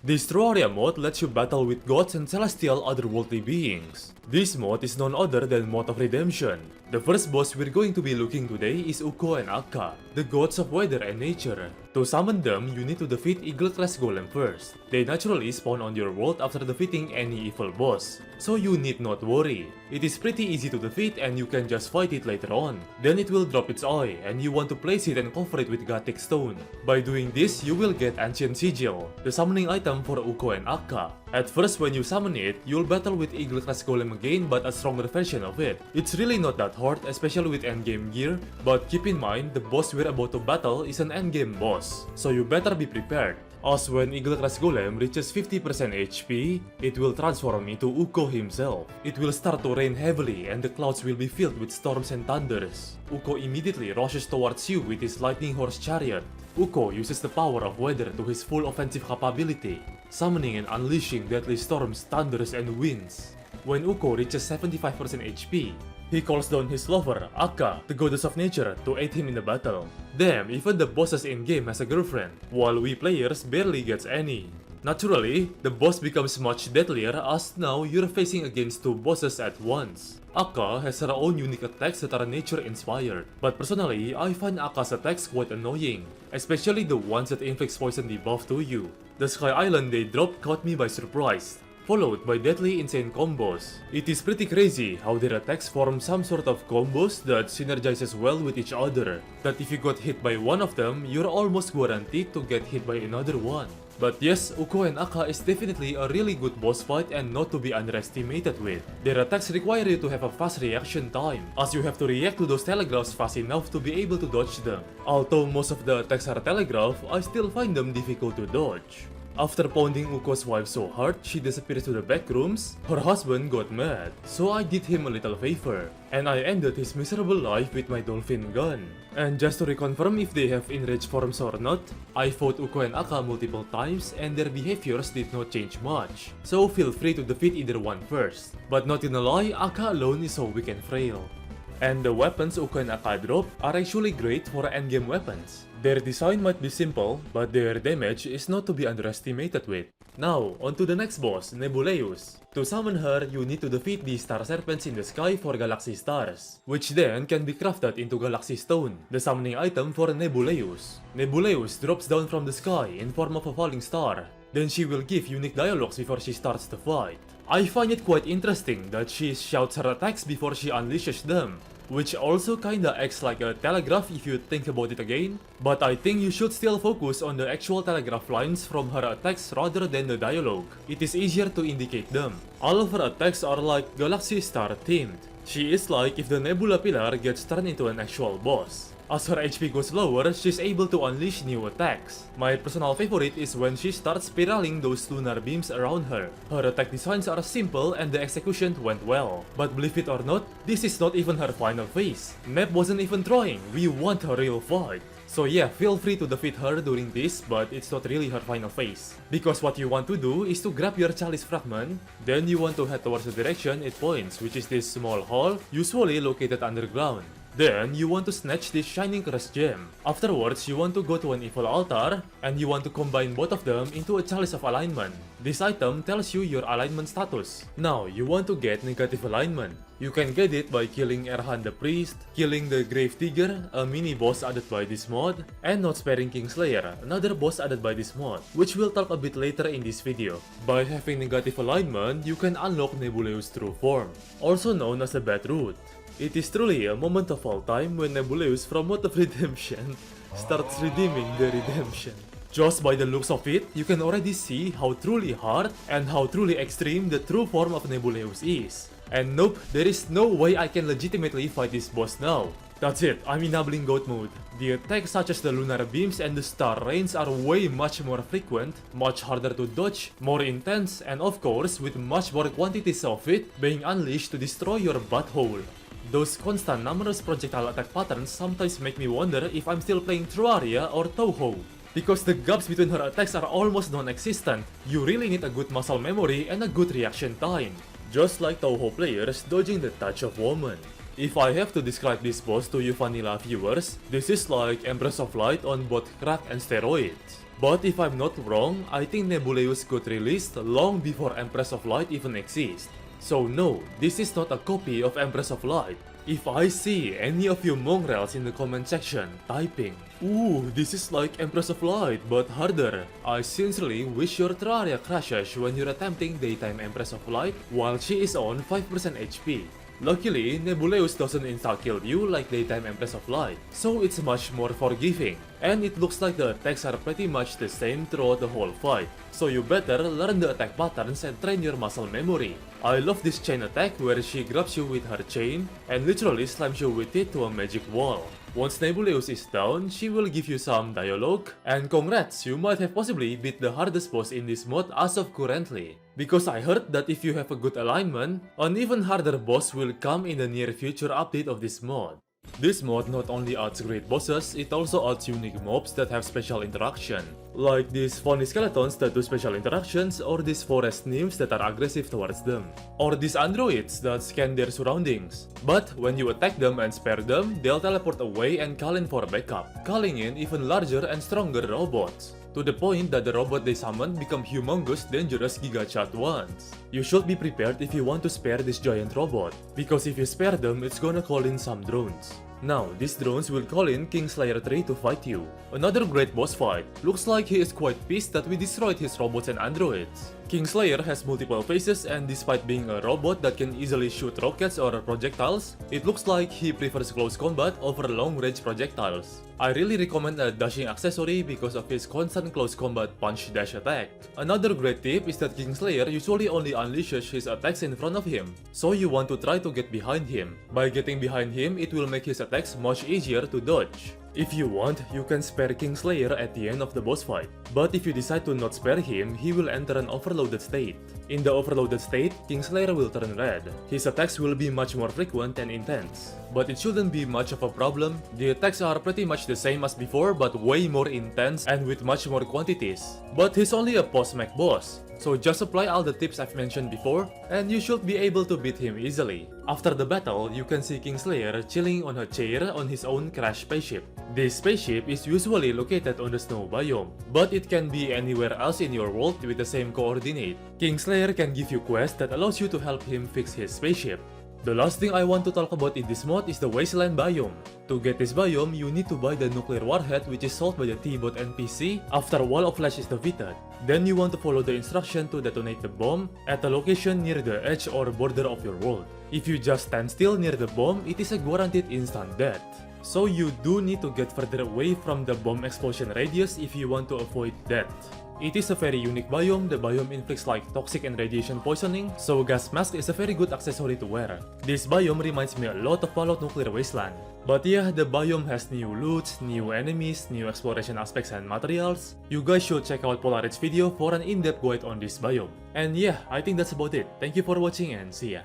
This Terraria mod lets you battle with gods and celestial otherworldly beings. This mod is none other than Mod of Redemption. The first boss we're going to be looking today is Ukko and Akka, the gods of weather and nature. To summon them, you need to defeat Eagle-class Golem first. They naturally spawn on your world after defeating any evil boss, so you need not worry. It is pretty easy to defeat and you can just fight it later on. Then it will drop its eye and you want to place it and cover it with Gothic stone. By doing this, you will get Ancient Sigil, the summoning item for Ukko and Akka. At first, when you summon it, you'll battle with Eagle-class Golem again, but a stronger version of it. It's really not that hard, especially with endgame gear, but keep in mind the boss we're about to battle is an endgame boss, so you better be prepared. As when Eagle-class Golem reaches 50% HP, it will transform into Ukko himself. It will start to rain heavily and the clouds will be filled with storms and thunders. Ukko immediately rushes towards you with his lightning horse chariot. Ukko uses the power of weather to his full offensive capability, summoning and unleashing deadly storms, thunders, and winds. When Ukko reaches 75% HP, he calls down his lover, Akka, the goddess of nature, to aid him in the battle. Damn, even the bosses in-game has a girlfriend, while we players barely gets any. Naturally, the boss becomes much deadlier as now you're facing against two bosses at once. Akka has her own unique attacks that are nature-inspired, but personally, I find Akka's attacks quite annoying, especially the ones that inflicts poison debuff to you. The Sky Island they dropped caught me by surprise, followed by deadly insane combos. It is pretty crazy how their attacks form some sort of combos that synergizes well with each other, that if you got hit by one of them, you're almost guaranteed to get hit by another one. But yes, Ukko and Akka is definitely a really good boss fight and not to be underestimated with. Their attacks require you to have a fast reaction time, as you have to react to those telegraphs fast enough to be able to dodge them. Although most of the attacks are telegraph, I still find them difficult to dodge. After pounding Ukko's wife so hard she disappears to the back rooms, her husband got mad, so I did him a little favor, and I ended his miserable life with my dolphin gun. And just to reconfirm if they have enraged forms or not, I fought Ukko and Akka multiple times and their behaviors did not change much, so feel free to defeat either one first. But not gonna lie, Akka alone is so weak and frail. And the weapons Ukko and Akka drop are actually great for endgame weapons. Their design might be simple, but their damage is not to be underestimated with. Now, on to the next boss, Nebuleus. To summon her, you need to defeat the star serpents in the sky for galaxy stars, which then can be crafted into Galaxy Stone, the summoning item for Nebuleus. Nebuleus drops down from the sky in form of a falling star. Then she will give unique dialogues before she starts the fight. I find it quite interesting that she shouts her attacks before she unleashes them, which also kinda acts like a telegraph if you think about it again, but I think you should still focus on the actual telegraph lines from her attacks rather than the dialogue. It is easier to indicate them. All of her attacks are like Galaxy Star themed. She is like if the Nebula Pillar gets turned into an actual boss. As her HP goes lower, she's able to unleash new attacks. My personal favorite is when she starts spiraling those lunar beams around her. Her attack designs are simple and the execution went well. But believe it or not, this is not even her final phase. Neb wasn't even trying, we want a real fight. So yeah, feel free to defeat her during this, but it's not really her final phase. Because what you want to do is to grab your chalice fragment, then you want to head towards the direction it points, which is this small hall, usually located underground. Then, you want to snatch this shining crest gem. Afterwards, you want to go to an evil altar, and you want to combine both of them into a chalice of alignment. This item tells you your alignment status. Now, you want to get negative alignment. You can get it by killing Erhan the priest, killing the Grave Digger, a mini boss added by this mod, and not sparing Kingslayer, another boss added by this mod, which we'll talk a bit later in this video. By having negative alignment, you can unlock Nebuleus' true form, also known as the Bad Root. It is truly a moment of all time when Nebuleus from Mod of Redemption starts redeeming the redemption. Just by the looks of it, you can already see how truly hard and how truly extreme the true form of Nebuleus is. And nope, there is no way I can legitimately fight this boss now. That's it, I'm enabling GOAT mode. The attacks such as the lunar beams and the star rains are way much more frequent, much harder to dodge, more intense, and of course with much more quantities of it being unleashed to destroy your butthole. Those constant numerous projectile attack patterns sometimes make me wonder if I'm still playing Terraria or Touhou. Because the gaps between her attacks are almost non-existent, you really need a good muscle memory and a good reaction time. Just like Touhou players dodging the touch of woman. If I have to describe this boss to you vanilla viewers, this is like Empress of Light on both crack and steroids. But if I'm not wrong, I think Nebuleus got released long before Empress of Light even exists. So no, this is not a copy of Empress of Light. If I see any of you mongrels in the comment section typing, "Ooh, this is like Empress of Light but harder," I sincerely wish your Terraria crashes when you're attempting daytime Empress of Light while she is on 5% HP. Luckily, Nebuleus doesn't insta-kill you like daytime Empress of Light, so it's much more forgiving, and it looks like the attacks are pretty much the same throughout the whole fight, so you better learn the attack patterns and train your muscle memory. I love this chain attack where she grabs you with her chain and literally slams you with it to a magic wall. Once Nebuleus is down, she will give you some dialogue, and congrats, you might have possibly beat the hardest boss in this mod as of currently. Because I heard that if you have a good alignment, an even harder boss will come in the near future update of this mod. This mod not only adds great bosses, it also adds unique mobs that have special interaction. Like these funny skeletons that do special interactions, or these forest nymphs that are aggressive towards them. Or these androids that scan their surroundings. But when you attack them and spare them, they'll teleport away and call in for backup, calling in even larger and stronger robots. To the point that the robot they summon become humongous, dangerous gigachad ones. You should be prepared if you want to spare this giant robot, because if you spare them, it's gonna call in some drones. Now, these drones will call in Kingslayer 3 to fight you. Another great boss fight. Looks like he is quite pissed that we destroyed his robots and androids. Kingslayer has multiple faces, and despite being a robot that can easily shoot rockets or projectiles, it looks like he prefers close combat over long-range projectiles. I really recommend a dashing accessory because of his constant close combat punch dash attack. Another great tip is that Kingslayer usually only unleashes his attacks in front of him, so you want to try to get behind him. By getting behind him, it will make his attacks much easier to dodge. If you want, you can spare Kingslayer at the end of the boss fight, but if you decide to not spare him, he will enter an overloaded state. In the overloaded state, Kingslayer will turn red. His attacks will be much more frequent and intense. But it shouldn't be much of a problem. The attacks are pretty much the same as before, but way more intense and with much more quantities. But he's only a post-mech boss, so just apply all the tips I've mentioned before, and you should be able to beat him easily. After the battle, you can see Kingslayer chilling on a chair on his own crash spaceship. This spaceship is usually located on the snow biome, but it can be anywhere else in your world with the same coordinate. Kingslayer can give you quests that allows you to help him fix his spaceship. The last thing I want to talk about in this mod is the Wasteland biome. To get this biome, you need to buy the nuclear warhead which is sold by the T-Bot NPC after Wall of Flash is defeated. Then you want to follow the instruction to detonate the bomb at a location near the edge or border of your world. If you just stand still near the bomb, it is a guaranteed instant death. So you do need to get further away from the bomb explosion radius if you want to avoid death. It is a very unique biome. The biome inflicts like toxic and radiation poisoning, so gas mask is a very good accessory to wear. This biome reminds me a lot of Fallout Nuclear Wasteland. But yeah, the biome has new loot, new enemies, new exploration aspects and materials. You guys should check out Polarit's video for an in-depth guide on this biome. And yeah, I think that's about it. Thank you for watching and see ya.